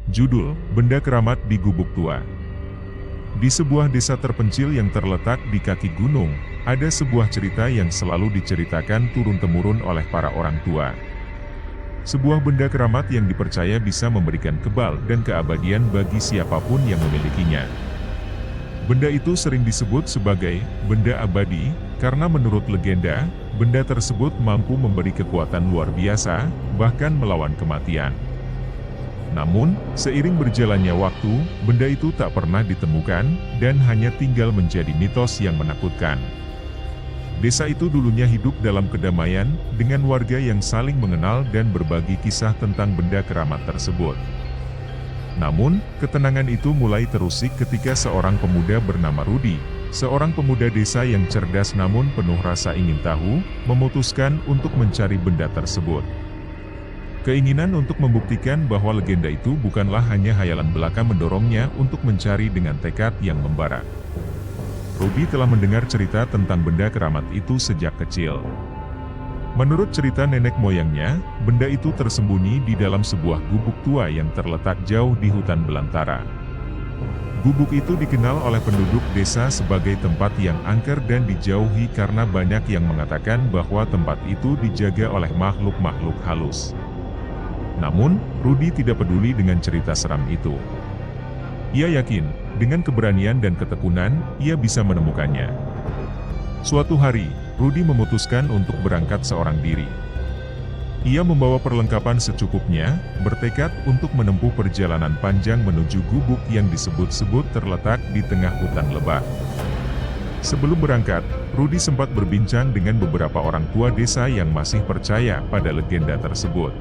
Judul, Benda Keramat di Gubuk Tua. Di sebuah desa terpencil yang terletak di kaki gunung, ada sebuah cerita yang selalu diceritakan turun-temurun oleh para orang tua. Sebuah benda keramat yang dipercaya bisa memberikan kebal dan keabadian bagi siapapun yang memilikinya. Benda itu sering disebut sebagai benda abadi, karena menurut legenda, benda tersebut mampu memberi kekuatan luar biasa, bahkan melawan kematian. Namun, seiring berjalannya waktu, benda itu tak pernah ditemukan, dan hanya tinggal menjadi mitos yang menakutkan. Desa itu dulunya hidup dalam kedamaian, dengan warga yang saling mengenal dan berbagi kisah tentang benda keramat tersebut. Namun, ketenangan itu mulai terusik ketika seorang pemuda bernama Rudi, seorang pemuda desa yang cerdas namun penuh rasa ingin tahu, memutuskan untuk mencari benda tersebut. Keinginan untuk membuktikan bahwa legenda itu bukanlah hanya hayalan belaka mendorongnya untuk mencari dengan tekad yang membara. Rudi telah mendengar cerita tentang benda keramat itu sejak kecil. Menurut cerita nenek moyangnya, benda itu tersembunyi di dalam sebuah gubuk tua yang terletak jauh di hutan belantara. Gubuk itu dikenal oleh penduduk desa sebagai tempat yang angker dan dijauhi karena banyak yang mengatakan bahwa tempat itu dijaga oleh makhluk-makhluk halus. Namun, Rudi tidak peduli dengan cerita seram itu. Ia yakin, dengan keberanian dan ketekunan, ia bisa menemukannya. Suatu hari, Rudi memutuskan untuk berangkat seorang diri. Ia membawa perlengkapan secukupnya, bertekad untuk menempuh perjalanan panjang menuju gubuk yang disebut-sebut terletak di tengah hutan lebat. Sebelum berangkat, Rudi sempat berbincang dengan beberapa orang tua desa yang masih percaya pada legenda tersebut.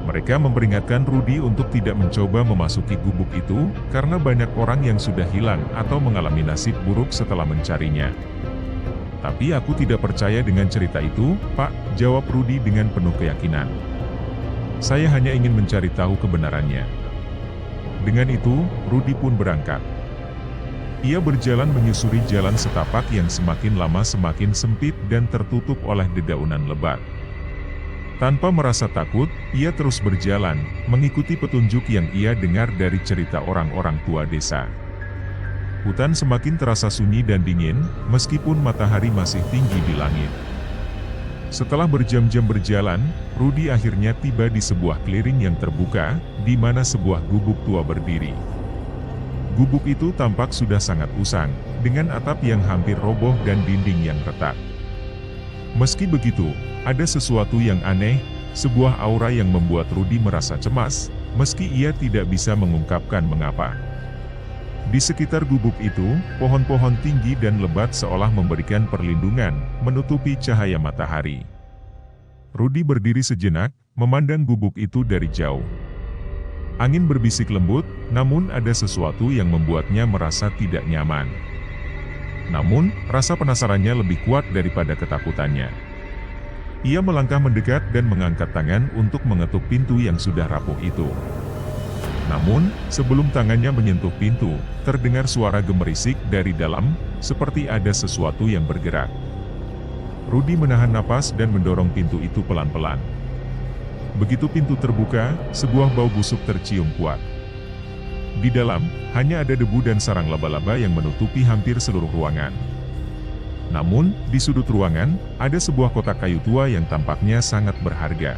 Mereka memperingatkan Rudi untuk tidak mencoba memasuki gubuk itu, karena banyak orang yang sudah hilang atau mengalami nasib buruk setelah mencarinya. "Tapi aku tidak percaya dengan cerita itu, Pak," jawab Rudi dengan penuh keyakinan. "Saya hanya ingin mencari tahu kebenarannya." Dengan itu, Rudi pun berangkat. Ia berjalan menyusuri jalan setapak yang semakin lama semakin sempit dan tertutup oleh dedaunan lebat. Tanpa merasa takut, ia terus berjalan, mengikuti petunjuk yang ia dengar dari cerita orang-orang tua desa. Hutan semakin terasa sunyi dan dingin, meskipun matahari masih tinggi di langit. Setelah berjam-jam berjalan, Rudi akhirnya tiba di sebuah clearing yang terbuka, di mana sebuah gubuk tua berdiri. Gubuk itu tampak sudah sangat usang, dengan atap yang hampir roboh dan dinding yang retak. Meski begitu, ada sesuatu yang aneh, sebuah aura yang membuat Rudi merasa cemas, meski ia tidak bisa mengungkapkan mengapa. Di sekitar gubuk itu, pohon-pohon tinggi dan lebat seolah memberikan perlindungan, menutupi cahaya matahari. Rudi berdiri sejenak, memandang gubuk itu dari jauh. Angin berbisik lembut, namun ada sesuatu yang membuatnya merasa tidak nyaman. Namun, rasa penasarannya lebih kuat daripada ketakutannya. Ia melangkah mendekat dan mengangkat tangan untuk mengetuk pintu yang sudah rapuh itu. Namun, sebelum tangannya menyentuh pintu, terdengar suara gemerisik dari dalam, seperti ada sesuatu yang bergerak. Rudi menahan napas dan mendorong pintu itu pelan-pelan. Begitu pintu terbuka, sebuah bau busuk tercium kuat. Di dalam, hanya ada debu dan sarang laba-laba yang menutupi hampir seluruh ruangan. Namun, di sudut ruangan, ada sebuah kotak kayu tua yang tampaknya sangat berharga.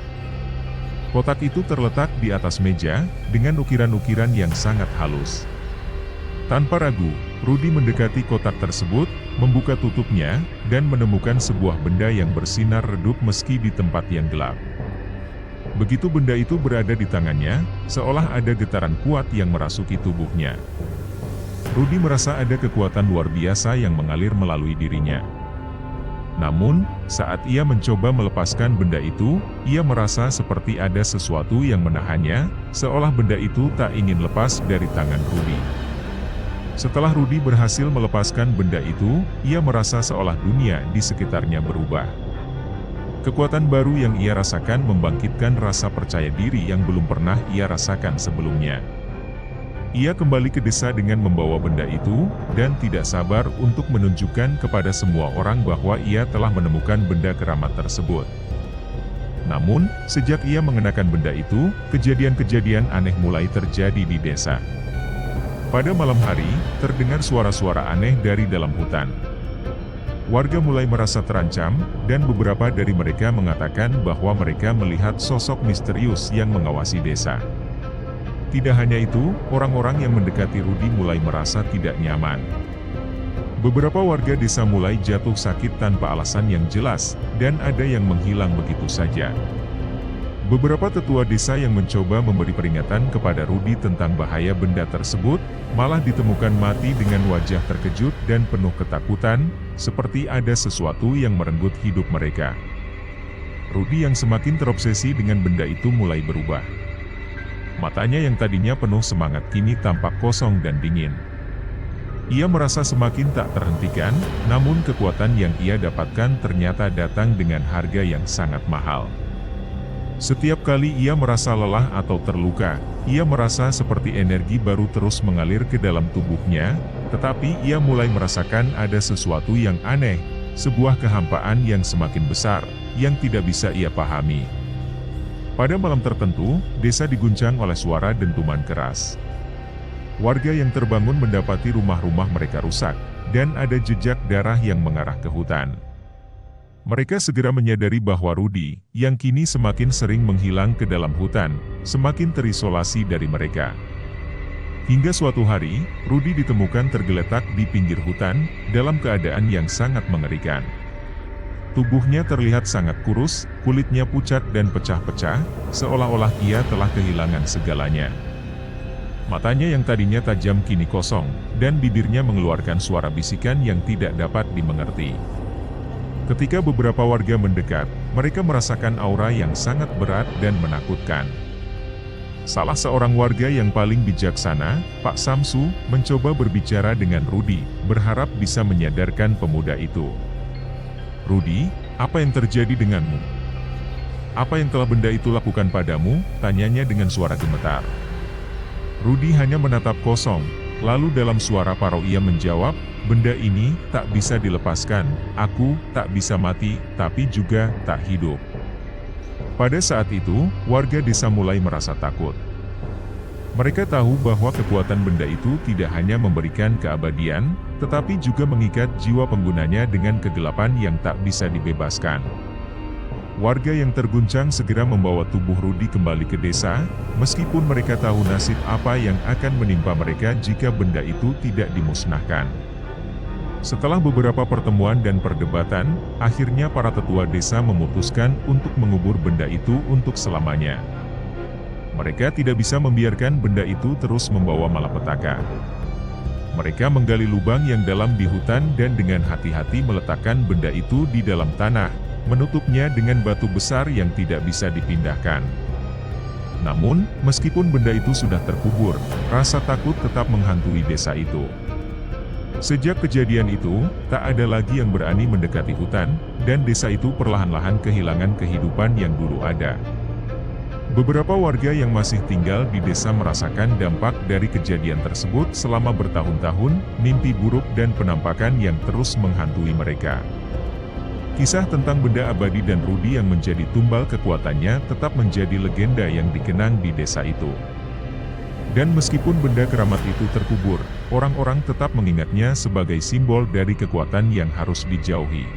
Kotak itu terletak di atas meja, dengan ukiran-ukiran yang sangat halus. Tanpa ragu, Rudi mendekati kotak tersebut, membuka tutupnya, dan menemukan sebuah benda yang bersinar redup meski di tempat yang gelap. Begitu benda itu berada di tangannya, seolah ada getaran kuat yang merasuki tubuhnya. Rudi merasa ada kekuatan luar biasa yang mengalir melalui dirinya. Namun, saat ia mencoba melepaskan benda itu, ia merasa seperti ada sesuatu yang menahannya, seolah benda itu tak ingin lepas dari tangan Rudi. Setelah Rudi berhasil melepaskan benda itu, ia merasa seolah dunia di sekitarnya berubah. Kekuatan baru yang ia rasakan membangkitkan rasa percaya diri yang belum pernah ia rasakan sebelumnya. Ia kembali ke desa dengan membawa benda itu, dan tidak sabar untuk menunjukkan kepada semua orang bahwa ia telah menemukan benda keramat tersebut. Namun, sejak ia mengenakan benda itu, kejadian-kejadian aneh mulai terjadi di desa. Pada malam hari, terdengar suara-suara aneh dari dalam hutan. Warga mulai merasa terancam, dan beberapa dari mereka mengatakan bahwa mereka melihat sosok misterius yang mengawasi desa. Tidak hanya itu, orang-orang yang mendekati Rudi mulai merasa tidak nyaman. Beberapa warga desa mulai jatuh sakit tanpa alasan yang jelas, dan ada yang menghilang begitu saja. Beberapa tetua desa yang mencoba memberi peringatan kepada Rudi tentang bahaya benda tersebut, malah ditemukan mati dengan wajah terkejut dan penuh ketakutan, seperti ada sesuatu yang merenggut hidup mereka. Rudi yang semakin terobsesi dengan benda itu mulai berubah. Matanya yang tadinya penuh semangat kini tampak kosong dan dingin. Ia merasa semakin tak terhentikan, namun kekuatan yang ia dapatkan ternyata datang dengan harga yang sangat mahal. Setiap kali ia merasa lelah atau terluka, ia merasa seperti energi baru terus mengalir ke dalam tubuhnya, tetapi ia mulai merasakan ada sesuatu yang aneh, sebuah kehampaan yang semakin besar, yang tidak bisa ia pahami. Pada malam tertentu, desa diguncang oleh suara dentuman keras. Warga yang terbangun mendapati rumah-rumah mereka rusak, dan ada jejak darah yang mengarah ke hutan. Mereka segera menyadari bahwa Rudi, yang kini semakin sering menghilang ke dalam hutan, semakin terisolasi dari mereka. Hingga suatu hari, Rudi ditemukan tergeletak di pinggir hutan, dalam keadaan yang sangat mengerikan. Tubuhnya terlihat sangat kurus, kulitnya pucat dan pecah-pecah, seolah-olah ia telah kehilangan segalanya. Matanya yang tadinya tajam kini kosong, dan bibirnya mengeluarkan suara bisikan yang tidak dapat dimengerti. Ketika beberapa warga mendekat, mereka merasakan aura yang sangat berat dan menakutkan. Salah seorang warga yang paling bijaksana, Pak Samsu, mencoba berbicara dengan Rudi, berharap bisa menyadarkan pemuda itu. "Rudi, apa yang terjadi denganmu? Apa yang telah benda itu lakukan padamu?" tanyanya dengan suara gemetar. Rudi hanya menatap kosong, lalu dalam suara parau ia menjawab, "Benda ini tak bisa dilepaskan, aku tak bisa mati, tapi juga tak hidup." Pada saat itu, warga desa mulai merasa takut. Mereka tahu bahwa kekuatan benda itu tidak hanya memberikan keabadian, tetapi juga mengikat jiwa penggunanya dengan kegelapan yang tak bisa dibebaskan. Warga yang terguncang segera membawa tubuh Rudi kembali ke desa, meskipun mereka tahu nasib apa yang akan menimpa mereka jika benda itu tidak dimusnahkan. Setelah beberapa pertemuan dan perdebatan, akhirnya para tetua desa memutuskan untuk mengubur benda itu untuk selamanya. Mereka tidak bisa membiarkan benda itu terus membawa malapetaka. Mereka menggali lubang yang dalam di hutan dan dengan hati-hati meletakkan benda itu di dalam tanah, menutupnya dengan batu besar yang tidak bisa dipindahkan. Namun, meskipun benda itu sudah terkubur, rasa takut tetap menghantui desa itu. Sejak kejadian itu, tak ada lagi yang berani mendekati hutan, dan desa itu perlahan-lahan kehilangan kehidupan yang dulu ada. Beberapa warga yang masih tinggal di desa merasakan dampak dari kejadian tersebut selama bertahun-tahun, mimpi buruk dan penampakan yang terus menghantui mereka. Kisah tentang benda abadi dan Rudi yang menjadi tumbal kekuatannya tetap menjadi legenda yang dikenang di desa itu. Dan meskipun benda keramat itu terkubur, orang-orang tetap mengingatnya sebagai simbol dari kekuatan yang harus dijauhi.